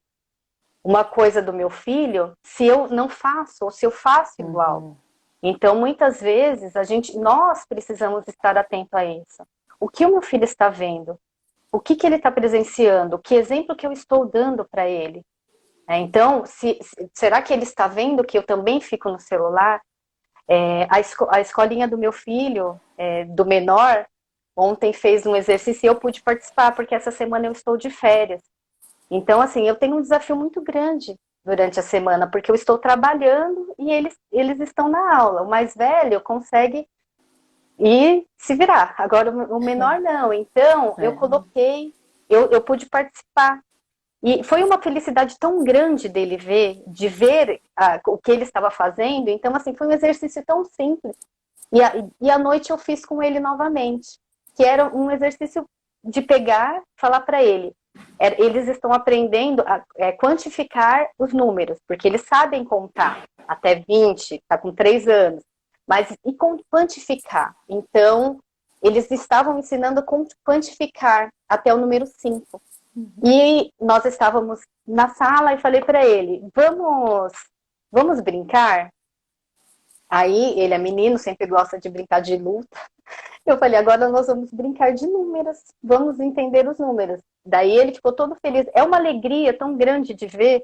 uma coisa do meu filho se eu não faço, ou se eu faço igual? Então, muitas vezes, nós precisamos estar atento a isso. O que o meu filho está vendo? O que ele está presenciando? Que exemplo que eu estou dando para ele? Então, será que ele está vendo que eu também fico no celular? A escolinha do meu filho, do menor, ontem fez um exercício e eu pude participar, porque essa semana eu estou de férias. Então, assim, eu tenho um desafio muito grande durante a semana, porque eu estou trabalhando e eles estão na aula. O mais velho consegue ir se virar. Agora, o menor não. Então, eu coloquei, eu pude participar. E foi uma felicidade tão grande dele de ver o que ele estava fazendo. Então, assim, foi um exercício tão simples. E à noite eu fiz com ele novamente, que era um exercício de pegar, falar para ele. Eles estão aprendendo a quantificar os números, porque eles sabem contar até 20, está com 3 anos. Mas e quantificar? Então, eles estavam ensinando a quantificar até o número 5. E nós estávamos na sala e falei para ele, vamos brincar? Aí, ele é menino, sempre gosta de brincar de luta. Eu falei, agora nós vamos brincar de números, vamos entender os números. Daí ele ficou todo feliz. É uma alegria tão grande de ver.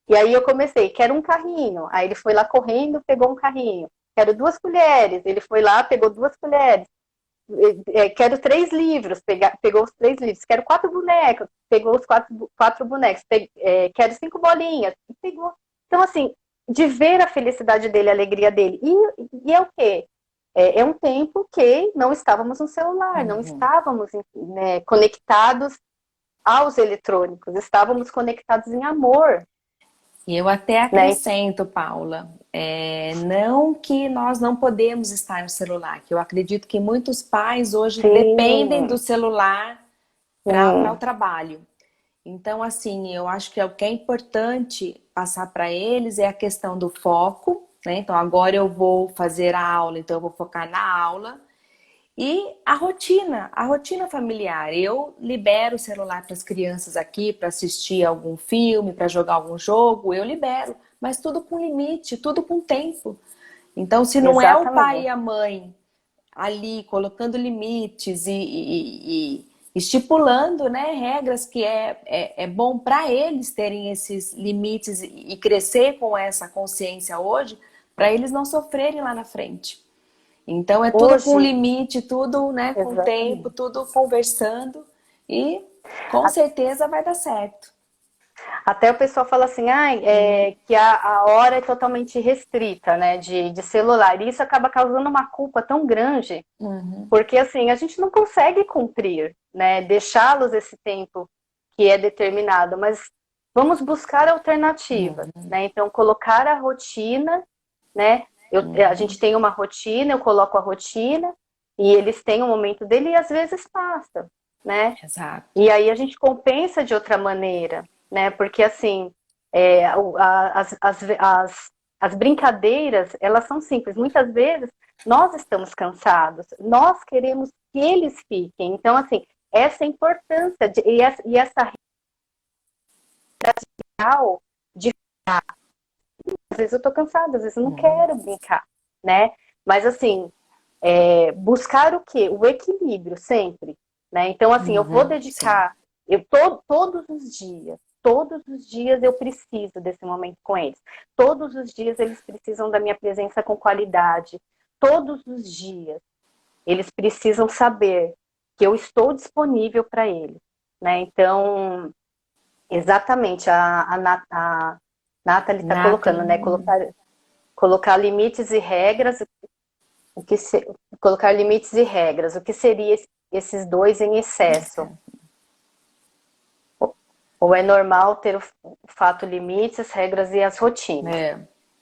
E aí eu comecei, quero um carrinho. Aí ele foi lá correndo, pegou um carrinho. Quero 2 colheres. Ele foi lá, pegou 2 colheres. Quero 3 livros, pegou os 3 livros. Quero 4 bonecos, pegou os 4 bonecos. Quero 5 bolinhas, pegou. Então, assim, de ver a felicidade dele, a alegria dele. E é o quê? É um tempo que não estávamos no celular, não estávamos, né, conectados aos eletrônicos, estávamos conectados em amor. E eu até acrescento, Paula, não que nós não podemos estar no celular, que eu acredito que muitos pais hoje dependem do celular para o trabalho. Então, assim, eu acho que o que é importante passar para eles é a questão do foco, né? Então, agora eu vou fazer a aula, então eu vou focar na aula. E a rotina familiar. Eu libero o celular para as crianças aqui para assistir algum filme, para jogar algum jogo, eu libero. Mas tudo com limite, tudo com tempo. Então, se não é o pai e a mãe ali colocando limites e estipulando, né, regras que é bom para eles terem esses limites e crescer com essa consciência hoje, para eles não sofrerem lá na frente. Então é tudo com limite, tudo, né, com tempo, tudo conversando e com certeza vai dar certo. Até o pessoal fala assim, que a hora é totalmente restrita, né, de celular. E isso acaba causando uma culpa tão grande, porque assim, a gente não consegue cumprir, né, deixá-los esse tempo que é determinado, mas vamos buscar alternativas, né? Então, colocar a rotina, né, A gente tem uma rotina, eu coloco a rotina, e eles têm um momento dele e às vezes passa, né? Exato. E aí a gente compensa de outra maneira, né? Porque assim, as brincadeiras, elas são simples. Muitas vezes nós estamos cansados, nós queremos que eles fiquem. Então, assim, essa importância e essa real de às vezes eu tô cansada, às vezes eu não quero brincar, né? Mas assim, buscar o quê? O equilíbrio sempre, né? Então, assim, eu vou Sim. dedicar, todos os dias eu preciso desse momento com eles. Todos os dias eles precisam da minha presença com qualidade. Todos os dias eles precisam saber que eu estou disponível para eles, né? Então, exatamente, a Nathalie está colocando, né? Nathalie. Colocar limites e regras, o que se, colocar limites e regras, o que seria esses dois em excesso? Ou é normal ter o fato limites, as regras e as rotinas?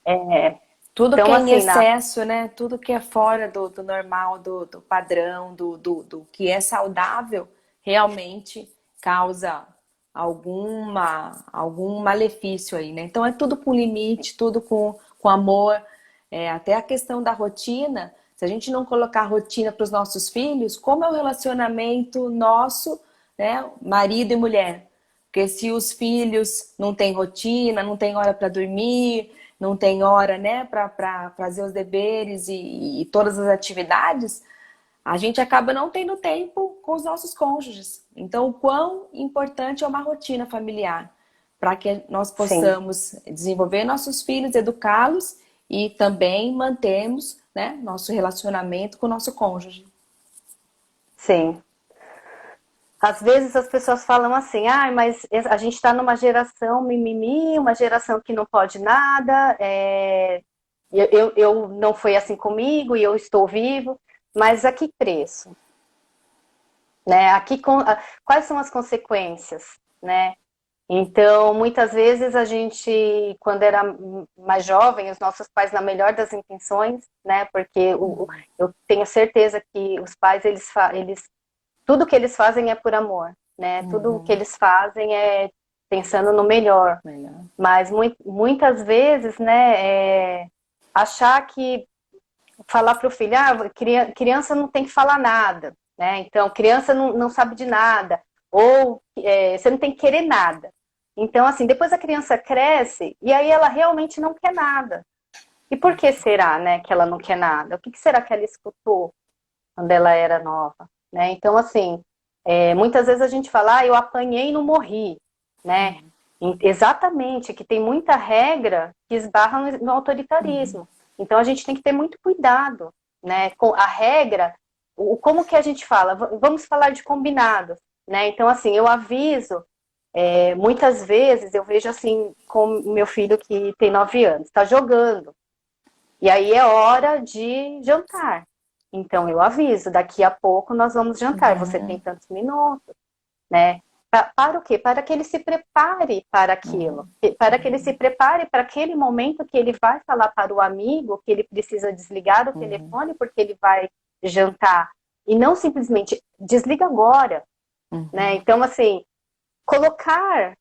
É. Tudo que Então, é em assim, excesso, né? Tudo que é fora do normal, do padrão, do que é saudável, realmente causa algum malefício aí, né? Então é tudo com limite, tudo com amor. Até a questão da rotina, se a gente não colocar rotina para os nossos filhos, como é o relacionamento nosso, né? Marido e mulher? Porque se os filhos não têm rotina, não têm hora para dormir, não tem hora, né, para fazer os deveres e todas as atividades, a gente acaba não tendo tempo com os nossos cônjuges. Então, o quão importante é uma rotina familiar para que nós sim, possamos desenvolver nossos filhos, educá-los e também mantermos, né, nosso relacionamento com o nosso cônjuge. sim. Às vezes as pessoas falam assim, mas a gente está numa geração mimimi, uma geração que não pode nada, eu não foi assim comigo e eu estou vivo, mas a que preço? Né? Quais são as consequências? Né? Então, muitas vezes a gente, quando era mais jovem, os nossos pais, na melhor das intenções, né? Porque eu tenho certeza que os pais, tudo que eles fazem é por amor, né? Tudo que eles fazem é pensando no melhor. Melhor. Mas muitas vezes, né, achar que falar para o filho, criança não tem que falar nada, né? Então, criança não sabe de nada, ou você não tem que querer nada. Então, assim, depois a criança cresce e aí ela realmente não quer nada. E por que será, né, que ela não quer nada? O que será que ela escutou quando ela era nova, né? Então, assim, muitas vezes a gente fala, eu apanhei e não morri, né? Exatamente, que tem muita regra que esbarra no autoritarismo. Então, a gente tem que ter muito cuidado, né? Com a regra, como que a gente fala? Vamos falar de combinados, né? Então, assim, eu aviso, muitas vezes eu vejo assim, com o meu filho que tem 9 anos, está jogando. E aí é hora de jantar. Então eu aviso, daqui a pouco nós vamos jantar, você tem tantos minutos, né? Para o quê? Para que ele se prepare para aquilo. Para que ele se prepare para aquele momento que ele vai falar para o amigo que ele precisa desligar o telefone porque ele vai jantar. E não simplesmente desliga agora, né? Então, assim, colocar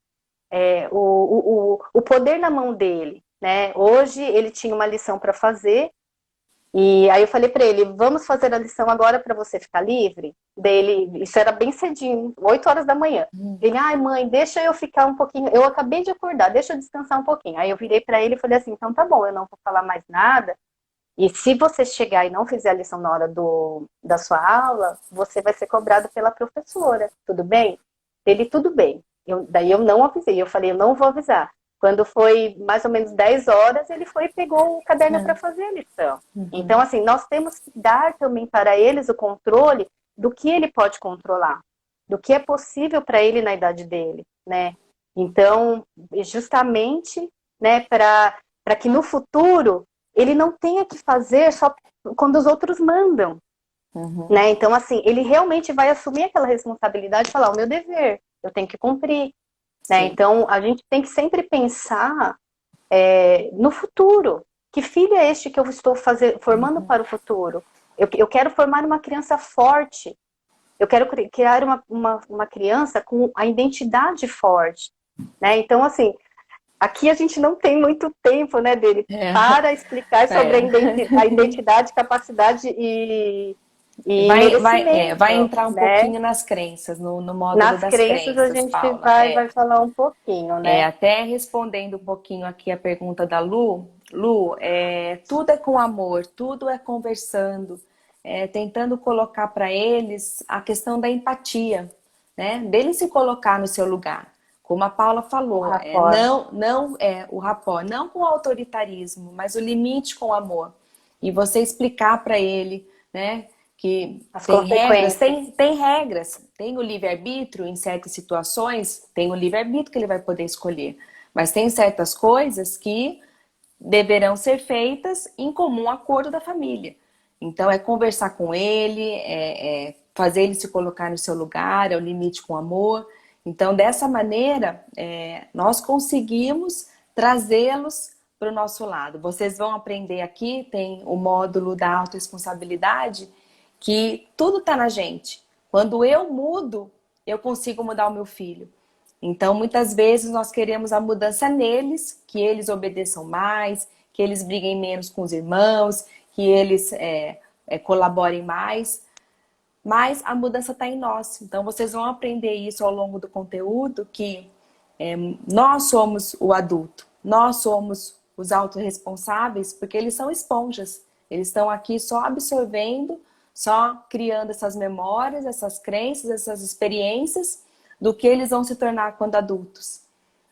o poder na mão dele, né? Hoje ele tinha uma lição para fazer e aí eu falei para ele, vamos fazer a lição agora para você ficar livre? Dele, isso era bem cedinho, 8 horas da manhã. Ele, mãe, deixa eu ficar um pouquinho, eu acabei de acordar, deixa eu descansar um pouquinho. Aí eu virei para ele e falei assim, então tá bom, eu não vou falar mais nada. E se você chegar e não fizer a lição na hora da sua aula, você vai ser cobrado pela professora, tudo bem? Ele, tudo bem. Daí eu não avisei, eu falei, eu não vou avisar. Quando foi mais ou menos 10 horas, ele foi e pegou o caderno para fazer a lição. Então, assim, nós temos que dar também para eles o controle do que ele pode controlar, do que é possível para ele na idade dele, né? Então, justamente, né, para que no futuro ele não tenha que fazer só quando os outros mandam, né? Então, assim, ele realmente vai assumir aquela responsabilidade e falar, o meu dever, eu tenho que cumprir, né? Então, a gente tem que sempre pensar no futuro. Que filho é este que eu estou formando para o futuro? Eu quero formar uma criança forte. Eu quero criar uma criança com a identidade forte, né? Então, assim, aqui a gente não tem muito tempo, né, dele, para explicar sobre a identidade, capacidade e Vai merecimento, entrar um né? pouquinho nas crenças, no módulo Nas das crenças a crenças, gente Paula. vai falar um pouquinho, né? Até respondendo um pouquinho aqui a pergunta da Lu, tudo é com amor, tudo é conversando, tentando colocar para eles a questão da empatia, né? Dele se colocar no seu lugar. Como a Paula O falou, rapport. não é o rapport, não com autoritarismo, mas o limite com amor. E você explicar para ele, né, que As tem regras, consequências. tem regras, tem o livre-arbítrio em certas situações, tem o livre-arbítrio que ele vai poder escolher. Mas tem certas coisas que deverão ser feitas em comum acordo da família. Então é conversar com ele, fazer ele se colocar no seu lugar, é o limite com amor. Então dessa maneira nós conseguimos trazê-los para o nosso lado. Vocês vão aprender aqui, tem o módulo da autorresponsabilidade, que tudo está na gente. Quando eu mudo, eu consigo mudar o meu filho. Então, muitas vezes nós queremos a mudança neles, que eles obedeçam mais, que eles briguem menos com os irmãos, que eles colaborem mais. Mas a mudança está em nós. Então, vocês vão aprender isso ao longo do conteúdo, que nós somos o adulto, nós somos os autorresponsáveis, porque eles são esponjas. Eles estão aqui só absorvendo, só criando essas memórias, essas crenças, essas experiências do que eles vão se tornar quando adultos.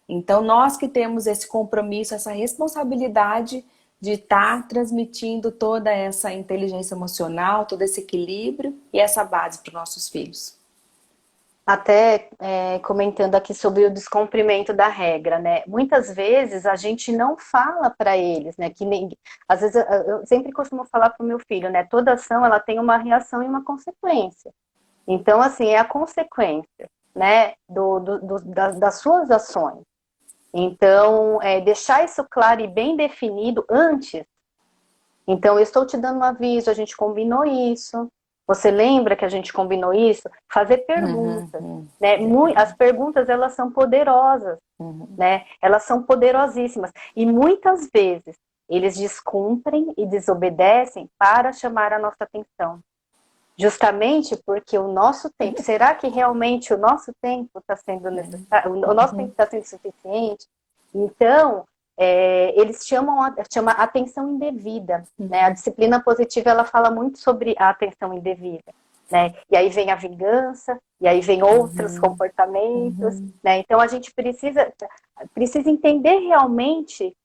Então, nós que temos esse compromisso, essa responsabilidade de estar transmitindo toda essa inteligência emocional, todo esse equilíbrio e essa base para os nossos filhos. Até comentando aqui sobre o descumprimento da regra, né? Muitas vezes a gente não fala para eles, né? Às vezes eu sempre costumo falar para o meu filho, né? Toda ação ela tem uma reação e uma consequência. Então, assim, é a consequência, né? Das suas ações. Então, deixar isso claro e bem definido antes. Então, eu estou te dando um aviso, a gente combinou isso. Você lembra que a gente combinou isso? Fazer perguntas, né? As perguntas, elas são poderosas, né? Elas são poderosíssimas. E muitas vezes, eles descumprem e desobedecem para chamar a nossa atenção. Justamente porque o nosso tempo, será que realmente o nosso tempo está sendo necessário? O nosso tempo está sendo suficiente? Então, eles chamam a atenção indevida, né? A disciplina positiva, ela fala muito sobre a atenção indevida, né? E aí vem a vingança, e aí vem outros comportamentos, né? Então, a gente precisa entender realmente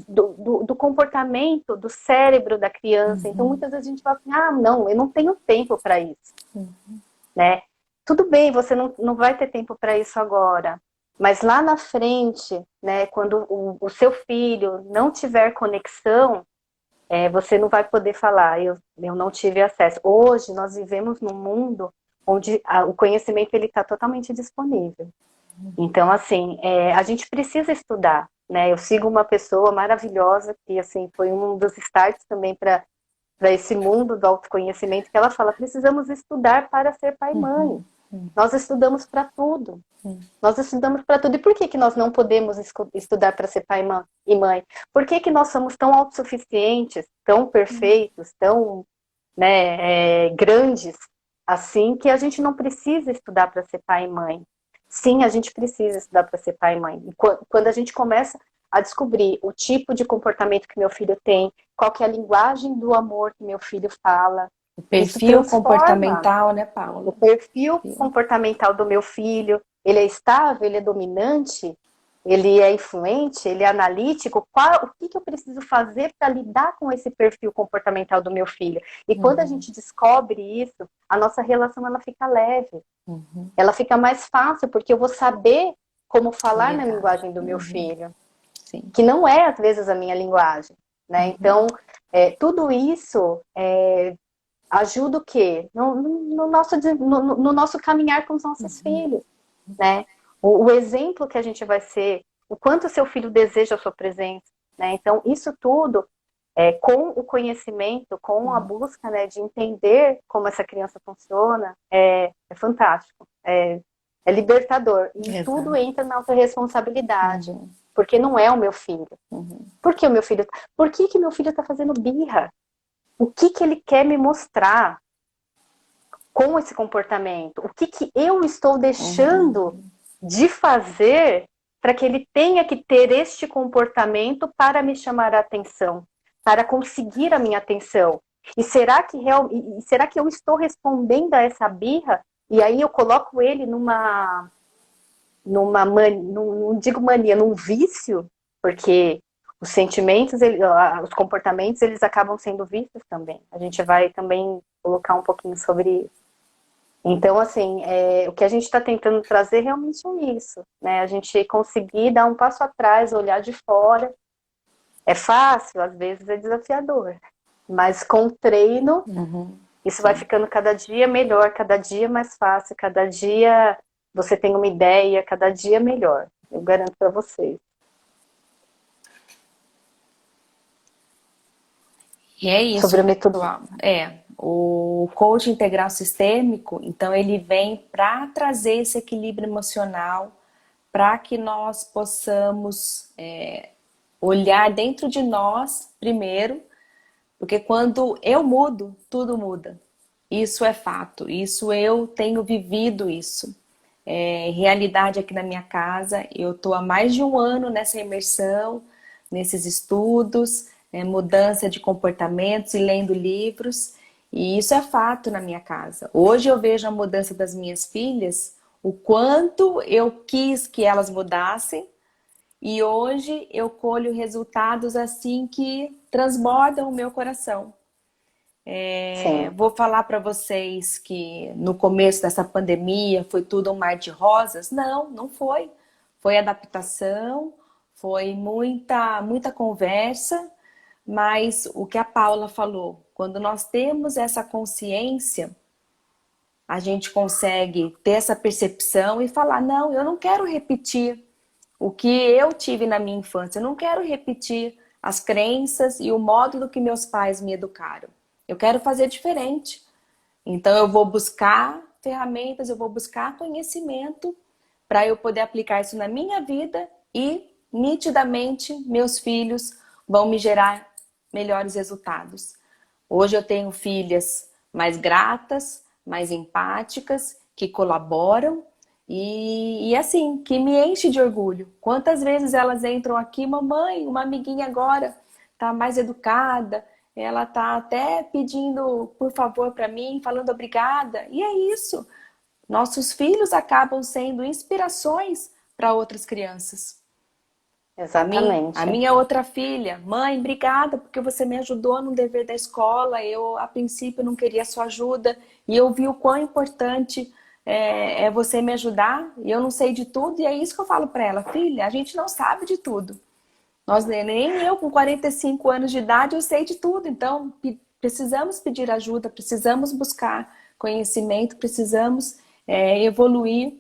do comportamento do cérebro da criança. Então, muitas vezes a gente fala assim, não, eu não tenho tempo para isso, né? Tudo bem, você não vai ter tempo para isso agora, mas lá na frente, né, quando o seu filho não tiver conexão, você não vai poder falar, eu não tive acesso. Hoje, nós vivemos num mundo onde o conhecimento está totalmente disponível. Então, assim, a gente precisa estudar, né? Eu sigo uma pessoa maravilhosa que, assim, foi um dos starts também para esse mundo do autoconhecimento, que ela fala, precisamos estudar para ser pai e mãe. Nós estudamos para tudo. Nós estudamos para tudo. E por que nós não podemos estudar para ser pai e mãe? Por que nós somos tão autossuficientes, tão perfeitos, tão, né, grandes, assim, que a gente não precisa estudar para ser pai e mãe? Sim, a gente precisa estudar para ser pai e mãe. E quando a gente começa a descobrir o tipo de comportamento que meu filho tem, qual que é a linguagem do amor que meu filho fala, O perfil comportamental, né, Paula? O perfil comportamental do meu filho, ele é estável, ele é dominante, ele é influente, ele é analítico, o que eu preciso fazer para lidar com esse perfil comportamental do meu filho? E quando a gente descobre isso, a nossa relação ela fica leve, ela fica mais fácil, porque eu vou saber como falar na linguagem do meu filho, que não é, às vezes, a minha linguagem, né? Então, tudo isso ajuda o quê? No nosso caminhar com os nossos filhos, né? O exemplo que a gente vai ser, o quanto o seu filho deseja a sua presença, né? Então, isso tudo com o conhecimento, com a busca, né, de entender como essa criança funciona, é fantástico, é libertador. E tudo Exato. entra na autorresponsabilidade, Uhum. porque não é o meu filho. Uhum. Por que o meu filho? Por que meu filho está fazendo birra? O que ele quer me mostrar com esse comportamento? O que eu estou deixando Uhum. de fazer para que ele tenha que ter este comportamento para me chamar a atenção, para conseguir a minha atenção? E será que eu estou respondendo a essa birra? E aí eu coloco ele não digo mania, num vício, porque os sentimentos, os comportamentos, eles acabam sendo vícios também. A gente vai também colocar um pouquinho sobre isso. Então, assim, o que a gente está tentando trazer realmente é isso, né? A gente conseguir dar um passo atrás, olhar de fora. É fácil, às vezes é desafiador, mas com treino, Uhum. isso vai Sim. ficando cada dia melhor, cada dia mais fácil, cada dia você tem uma ideia, cada dia melhor. Eu garanto para vocês. E é isso, Sobre a metodologia. pessoal. O coach integral sistêmico, então ele vem para trazer esse equilíbrio emocional, para que nós possamos olhar dentro de nós primeiro, porque quando eu mudo, tudo muda. Isso é fato, isso eu tenho vivido isso. Realidade aqui na minha casa, eu estou há mais de um ano nessa imersão, nesses estudos, mudança de comportamentos e lendo livros, e isso é fato na minha casa. Hoje eu vejo a mudança das minhas filhas, o quanto eu quis que elas mudassem, e hoje eu colho resultados assim que transbordam o meu coração. Sim, Vou falar para vocês que no começo dessa pandemia foi tudo um mar de rosas? Não, não foi. Foi adaptação, foi muita conversa, mas o que a Paula falou, quando nós temos essa consciência, a gente consegue ter essa percepção e falar: não, eu não quero repetir o que eu tive na minha infância, eu não quero repetir as crenças e o modo do que meus pais me educaram. Eu quero fazer diferente. Então eu vou buscar ferramentas, eu vou buscar conhecimento para eu poder aplicar isso na minha vida e nitidamente meus filhos vão me gerar melhores resultados. Hoje eu tenho filhas mais gratas, mais empáticas, que colaboram e assim, que me enche de orgulho. Quantas vezes elas entram aqui, mamãe, uma amiguinha agora tá mais educada, ela tá até pedindo por favor para mim, falando obrigada. E é isso. Nossos filhos acabam sendo inspirações para outras crianças. A exatamente. minha outra filha, mãe, obrigada porque você me ajudou no dever da escola. Eu, a princípio, não queria sua ajuda e eu vi o quão importante é você me ajudar. E eu não sei de tudo, e é isso que eu falo para ela, filha, a gente não sabe de tudo. Nem eu, com 45 anos de idade, eu sei de tudo. Então, precisamos pedir ajuda, precisamos buscar conhecimento, precisamos evoluir.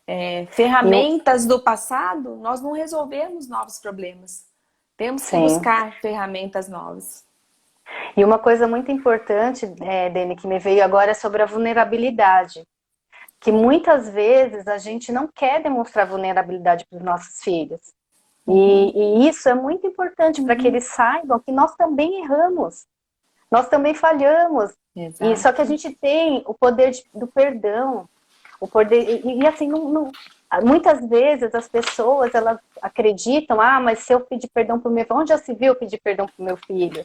E, Ferramentas do passado, nós não resolvemos novos problemas. Temos que sim. buscar ferramentas novas. E uma coisa muito importante, Dani, que me veio agora é sobre a vulnerabilidade. Que muitas vezes a gente não quer demonstrar vulnerabilidade para os nossos filhos. Uhum, E isso é muito importante para que uhum. eles saibam que nós também erramos, nós também falhamos. E só que a Exato. gente tem o poder do perdão, o poder e assim muitas vezes as pessoas elas acreditam, mas se eu pedir perdão para o meu filho, onde já se viu pedir perdão para o meu filho?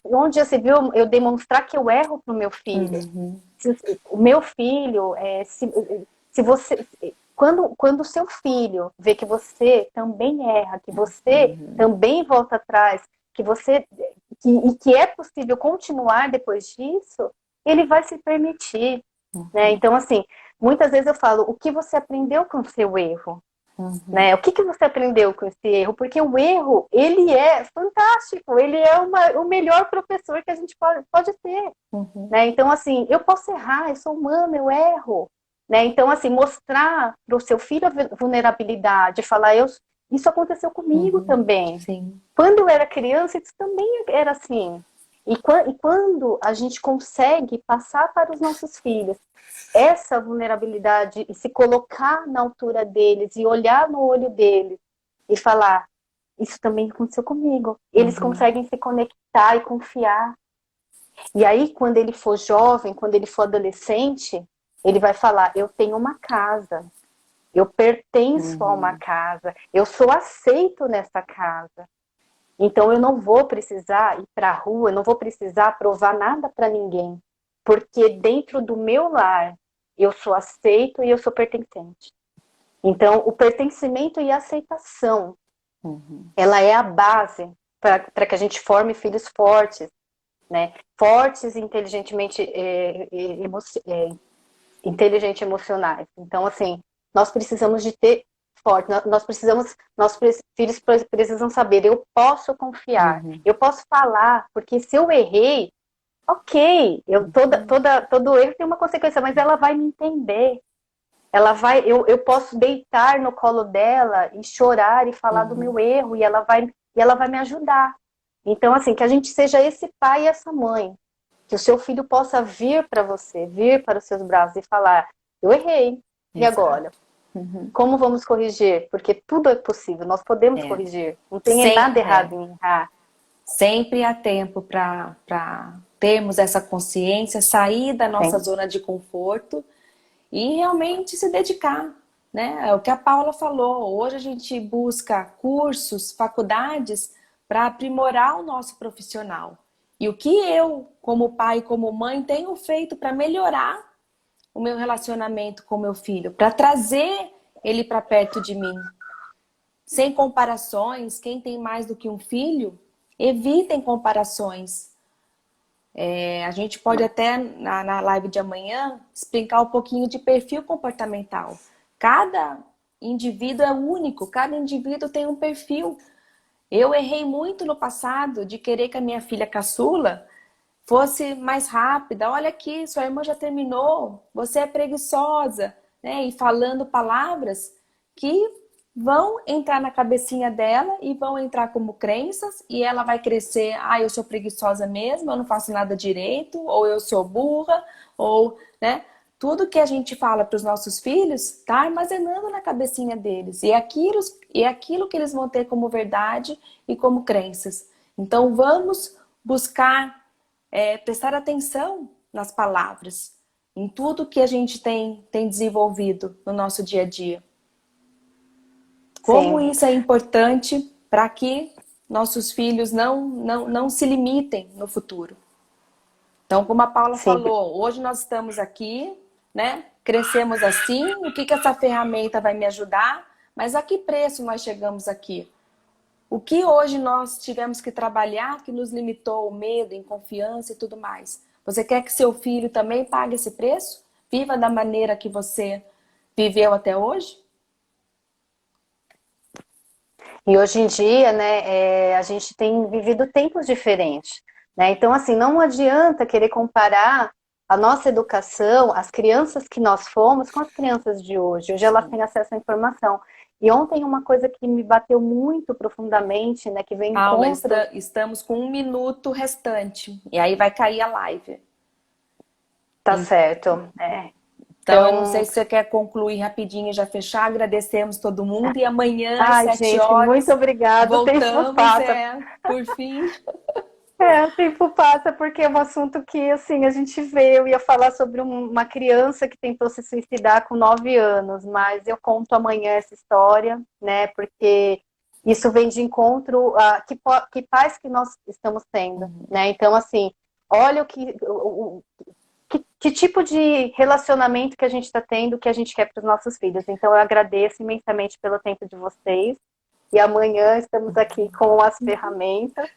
Onde já se viu eu demonstrar que eu erro para o meu filho? Uhum, O meu filho, se você quando o seu filho vê que você também erra, que você uhum, também volta atrás, que você e que é possível continuar depois disso, ele vai se permitir, né? uhum, Então assim, muitas vezes eu falo, o que você aprendeu com o seu erro? uhum, Né? O que você aprendeu com esse erro? Porque o erro, ele é fantástico, ele é o melhor professor que a gente pode ter. uhum. Né? Então, assim, eu posso errar, eu sou humana, eu erro. Né? Então, assim, mostrar para o seu filho a vulnerabilidade, falar, Isso aconteceu comigo também. Sim. Quando eu era criança, isso também era assim. E quando a gente consegue passar para os nossos filhos essa vulnerabilidade e se colocar na altura deles e olhar no olho deles e falar, isso também aconteceu comigo. Eles conseguem se conectar e confiar. E aí, quando ele for jovem, quando ele for adolescente, ele vai falar, eu tenho uma casa, eu pertenço a uma casa, eu sou aceito nessa casa. Então eu não vou precisar ir para a rua, eu não vou precisar provar nada para ninguém, porque dentro do meu lar eu sou aceito e eu sou pertencente. Então o pertencimento e a aceitação, ela é a base para que a gente forme filhos fortes, né? Fortes e inteligentemente inteligente emocionais. Então assim, nós precisamos de ter forte. Nossos filhos precisam saber, eu posso confiar, eu posso falar, porque se eu errei, ok, todo erro tem uma consequência, mas ela vai me entender. Eu posso deitar no colo dela e chorar e falar do meu erro, e ela vai me ajudar. Então, assim, que a gente seja esse pai e essa mãe, que o seu filho possa vir para você, vir para os seus braços e falar, eu errei, e agora? Como vamos corrigir? Porque tudo é possível, nós podemos corrigir. Não tem nada errado em errar. Sempre há tempo para termos essa consciência, sair da nossa zona de conforto e realmente se dedicar, né? É o que a Paula falou. Hoje a gente busca cursos, faculdades para aprimorar o nosso profissional. E o que eu, como pai e como mãe, tenho feito para melhorar o meu relacionamento com meu filho, para trazer ele para perto de mim. Sem comparações, quem tem mais do que um filho, evitem comparações. A gente pode até, na live de amanhã, explicar um pouquinho de perfil comportamental. Cada indivíduo é único, cada indivíduo tem um perfil. Eu errei muito no passado de querer que a minha filha caçula fosse mais rápida. Olha aqui, sua irmã já terminou, você é preguiçosa, né? E falando palavras que vão entrar na cabecinha dela e vão entrar como crenças, e ela vai crescer, eu sou preguiçosa mesmo, eu não faço nada direito, ou eu sou burra, ou, né? Tudo que a gente fala para os nossos filhos está armazenando na cabecinha deles. E é aquilo que eles vão ter como verdade e como crenças. Então vamos buscar prestar atenção nas palavras, em tudo que a gente tem desenvolvido no nosso dia a dia. Como isso é importante para que nossos filhos não se limitem no futuro. Então, como a Paula falou, hoje nós estamos aqui, né? Crescemos assim, o que essa ferramenta vai me ajudar? Mas a que preço nós chegamos aqui? O que hoje nós tivemos que trabalhar que nos limitou o medo, inconfiança e tudo mais? Você quer que seu filho também pague esse preço? Viva da maneira que você viveu até hoje? E hoje em dia, né, a gente tem vivido tempos diferentes, né? Então, assim, não adianta querer comparar a nossa educação, as crianças que nós fomos, com as crianças de hoje. Hoje elas têm acesso à informação. E ontem uma coisa que me bateu muito profundamente, né, que vem em Paula, contra... estamos com 1 minuto restante. E aí vai cair a live. Tá certo. Então, eu não sei se você quer concluir rapidinho e já fechar. Agradecemos todo mundo. E amanhã, às 7 gente, horas, muito obrigada. voltamos, por fim. O tempo passa porque é um assunto que, assim, a gente vê. Eu ia falar sobre uma criança que tentou se suicidar com 9 anos, mas eu conto amanhã essa história, né? Porque isso vem de encontro a que pais que nós estamos tendo, né? Então, assim, olha que tipo de relacionamento que a gente está tendo, que a gente quer para os nossos filhos. Então, eu agradeço imensamente pelo tempo de vocês. E amanhã estamos aqui com as ferramentas,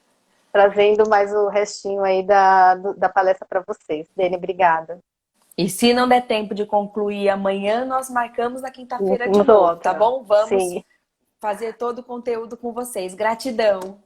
trazendo mais o restinho aí da palestra para vocês. Dene, obrigada. E se não der tempo de concluir amanhã, nós marcamos na quinta-feira de novo, tá bom? Vamos fazer todo o conteúdo com vocês. Gratidão!